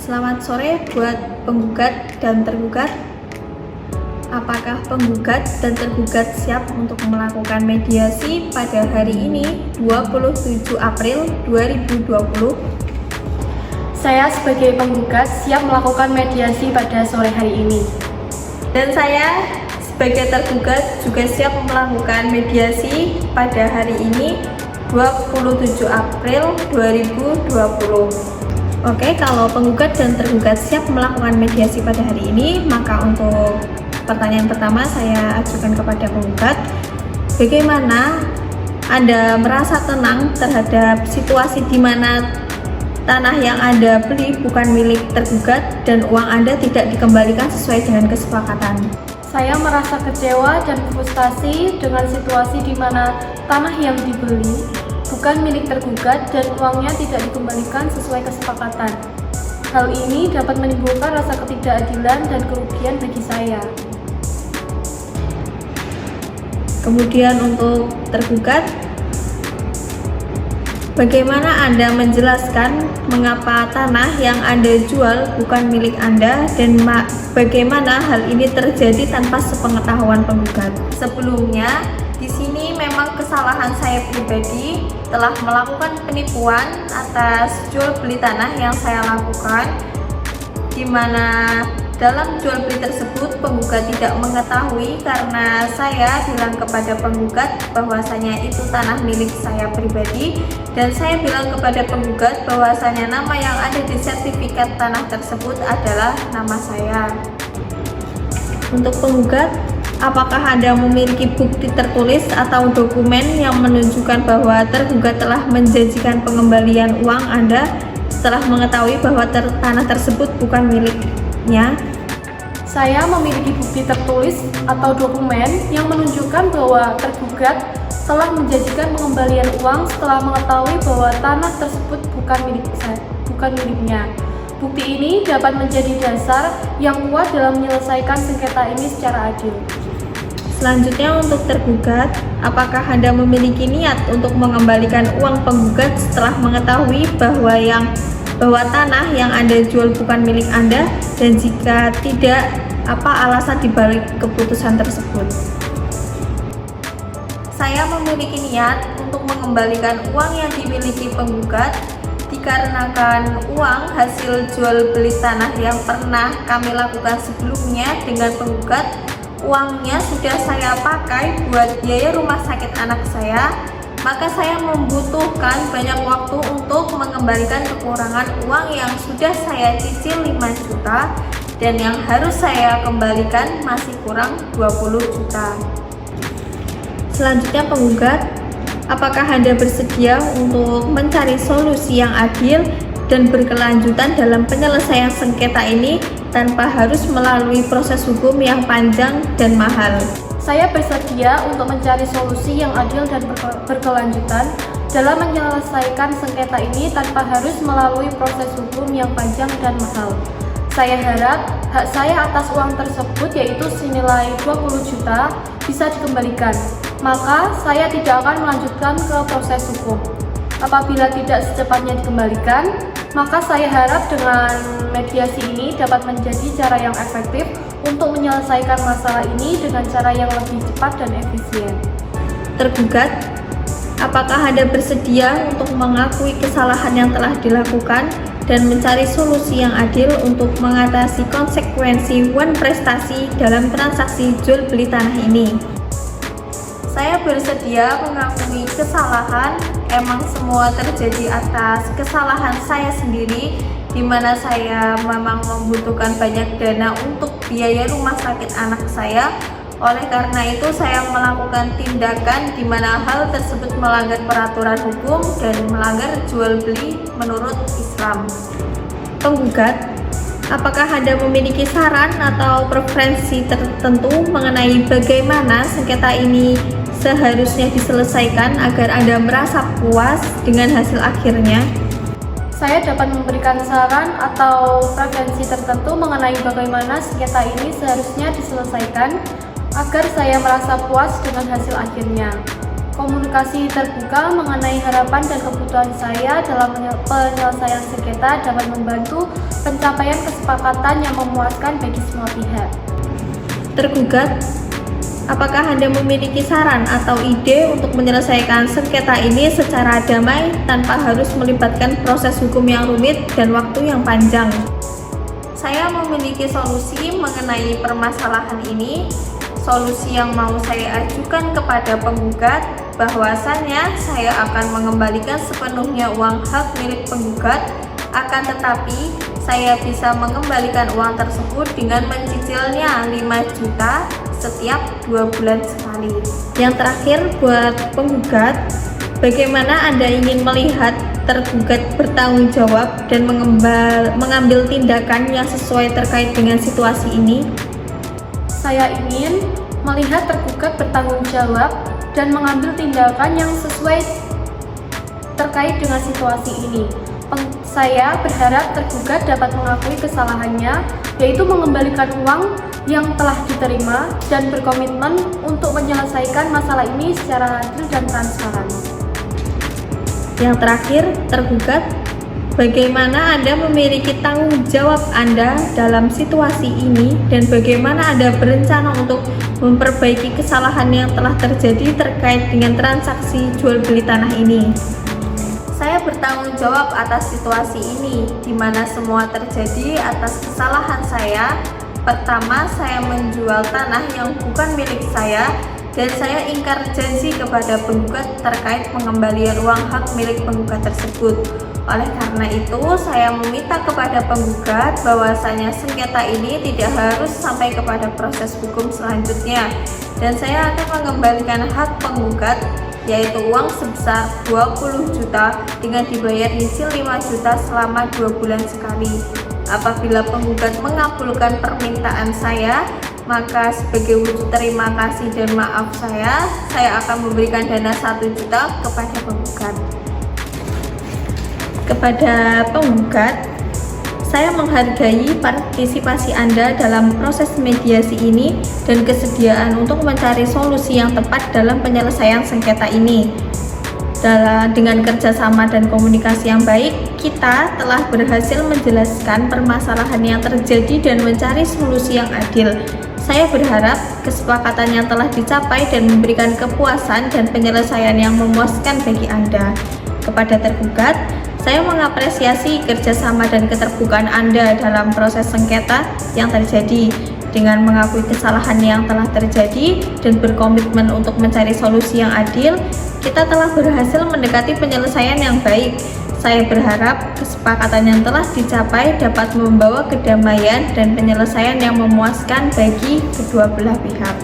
Selamat sore buat penggugat dan tergugat. Apakah penggugat dan tergugat siap untuk melakukan mediasi pada hari ini, 27 April 2020? Saya sebagai penggugat siap melakukan mediasi pada sore hari ini. Dan saya sebagai tergugat juga siap melakukan mediasi pada hari ini, 27 April 2020. Oke, kalau penggugat dan tergugat siap melakukan mediasi pada hari ini, maka untuk pertanyaan pertama saya ajukan kepada penggugat. Bagaimana Anda merasa tenang terhadap situasi di mana tanah yang Anda beli bukan milik tergugat dan uang Anda tidak dikembalikan sesuai dengan kesepakatan? Saya merasa kecewa dan frustasi dengan situasi di mana tanah yang dibeli bukan milik tergugat dan uangnya tidak dikembalikan sesuai kesepakatan. Hal ini dapat menimbulkan rasa ketidakadilan dan kerugian bagi saya. Kemudian untuk tergugat, bagaimana Anda menjelaskan mengapa tanah yang Anda jual bukan milik Anda dan bagaimana hal ini terjadi tanpa sepengetahuan penggugat? Sebelumnya, di sini memang kesalahan saya pribadi telah melakukan penipuan atas jual beli tanah yang saya lakukan, di mana dalam jual beli tersebut penggugat tidak mengetahui karena saya bilang kepada penggugat bahwasanya itu tanah milik saya pribadi, dan saya bilang kepada penggugat bahwasanya nama yang ada di sertifikat tanah tersebut adalah nama saya. Untuk penggugat, apakah Anda memiliki bukti tertulis atau dokumen yang menunjukkan bahwa tergugat telah menjanjikan pengembalian uang Anda setelah mengetahui bahwa tanah tersebut bukan miliknya? Saya memiliki bukti tertulis atau dokumen yang menunjukkan bahwa tergugat telah menjanjikan pengembalian uang setelah mengetahui bahwa tanah tersebut bukan miliknya. Bukti ini dapat menjadi dasar yang kuat dalam menyelesaikan sengketa ini secara adil. Selanjutnya untuk tergugat, apakah Anda memiliki niat untuk mengembalikan uang penggugat setelah mengetahui bahwa tanah yang Anda jual bukan milik Anda, dan jika tidak, apa alasan dibalik keputusan tersebut? Saya memiliki niat untuk mengembalikan uang yang dimiliki penggugat dikarenakan uang hasil jual beli tanah yang pernah kami lakukan sebelumnya dengan penggugat, uangnya sudah saya pakai buat biaya rumah sakit anak saya, maka saya membutuhkan banyak waktu untuk mengembalikan kekurangan uang yang sudah saya cicil 5 juta dan yang harus saya kembalikan masih kurang 20 juta. Selanjutnya penggugat, apakah Anda bersedia untuk mencari solusi yang adil dan berkelanjutan dalam penyelesaian sengketa ini tanpa harus melalui proses hukum yang panjang dan mahal? Saya bersedia untuk mencari solusi yang adil dan berkelanjutan dalam menyelesaikan sengketa ini tanpa harus melalui proses hukum yang panjang dan mahal. Saya harap hak saya atas uang tersebut, yaitu senilai 20 juta, bisa dikembalikan. Maka saya tidak akan melanjutkan ke proses hukum. Apabila tidak secepatnya dikembalikan, maka saya harap dengan mediasi ini dapat menjadi cara yang efektif untuk menyelesaikan masalah ini dengan cara yang lebih cepat dan efisien. Tergugat, apakah Anda bersedia untuk mengakui kesalahan yang telah dilakukan dan mencari solusi yang adil untuk mengatasi konsekuensi prestasi dalam transaksi jual beli tanah ini? Saya bersedia mengakui kesalahan. Emang semua terjadi atas kesalahan saya sendiri, di mana saya memang membutuhkan banyak dana untuk biaya rumah sakit anak saya. Oleh karena itu saya melakukan tindakan di mana hal tersebut melanggar peraturan hukum dan melanggar jual beli menurut Islam. Penggugat, apakah Anda memiliki saran atau preferensi tertentu mengenai bagaimana sengketa ini seharusnya diselesaikan agar Anda merasa puas dengan hasil akhirnya? Saya dapat memberikan saran atau preferensi tertentu mengenai bagaimana sengketa ini seharusnya diselesaikan agar saya merasa puas dengan hasil akhirnya. Komunikasi terbuka mengenai harapan dan kebutuhan saya dalam penyelesaian sengketa dapat membantu pencapaian kesepakatan yang memuaskan bagi semua pihak. Tergugat, apakah Anda memiliki saran atau ide untuk menyelesaikan sengketa ini secara damai tanpa harus melibatkan proses hukum yang rumit dan waktu yang panjang? Saya memiliki solusi mengenai permasalahan ini. Solusi yang mau saya ajukan kepada penggugat bahwasannya saya akan mengembalikan sepenuhnya uang hak milik penggugat, akan tetapi saya bisa mengembalikan uang tersebut dengan mencicilnya 5 juta setiap 2 bulan sekali. Yang terakhir buat penggugat, bagaimana Anda ingin melihat tergugat bertanggung jawab dan mengambil tindakan yang sesuai terkait dengan situasi ini? Saya ingin melihat tergugat bertanggung jawab dan mengambil tindakan yang sesuai terkait dengan situasi ini. Saya berharap tergugat dapat mengakui kesalahannya, yaitu mengembalikan uang yang telah diterima dan berkomitmen untuk menyelesaikan masalah ini secara adil dan transparan. Yang terakhir, tergugat, bagaimana Anda memiliki tanggung jawab Anda dalam situasi ini dan bagaimana Anda berencana untuk memperbaiki kesalahan yang telah terjadi terkait dengan transaksi jual beli tanah ini? Saya bertanggung jawab atas situasi ini, di mana semua terjadi atas kesalahan saya. Pertama, saya menjual tanah yang bukan milik saya dan saya ingkar janji kepada penggugat terkait pengembalian uang hak milik penggugat tersebut. Oleh karena itu, saya meminta kepada penggugat bahwasanya sengketa ini tidak harus sampai kepada proses hukum selanjutnya dan saya akan mengembalikan hak penggugat, yaitu uang sebesar 20 juta dengan dibayar nyicil 5 juta selama 2 bulan sekali. Apabila penggugat mengabulkan permintaan saya, maka sebagai wujud terima kasih dan maaf saya akan memberikan dana 1 juta kepada penggugat. Kepada penggugat, saya menghargai partisipasi Anda dalam proses mediasi ini dan kesediaan untuk mencari solusi yang tepat dalam penyelesaian sengketa ini. Dengan kerjasama dan komunikasi yang baik, kita telah berhasil menjelaskan permasalahan yang terjadi dan mencari solusi yang adil. Saya berharap kesepakatan yang telah dicapai dan memberikan kepuasan dan penyelesaian yang memuaskan bagi Anda. Kepada tergugat, saya mengapresiasi kerjasama dan keterbukaan Anda dalam proses sengketa yang terjadi. Dengan mengakui kesalahan yang telah terjadi dan berkomitmen untuk mencari solusi yang adil, kita telah berhasil mendekati penyelesaian yang baik. Saya berharap kesepakatan yang telah dicapai dapat membawa kedamaian dan penyelesaian yang memuaskan bagi kedua belah pihak.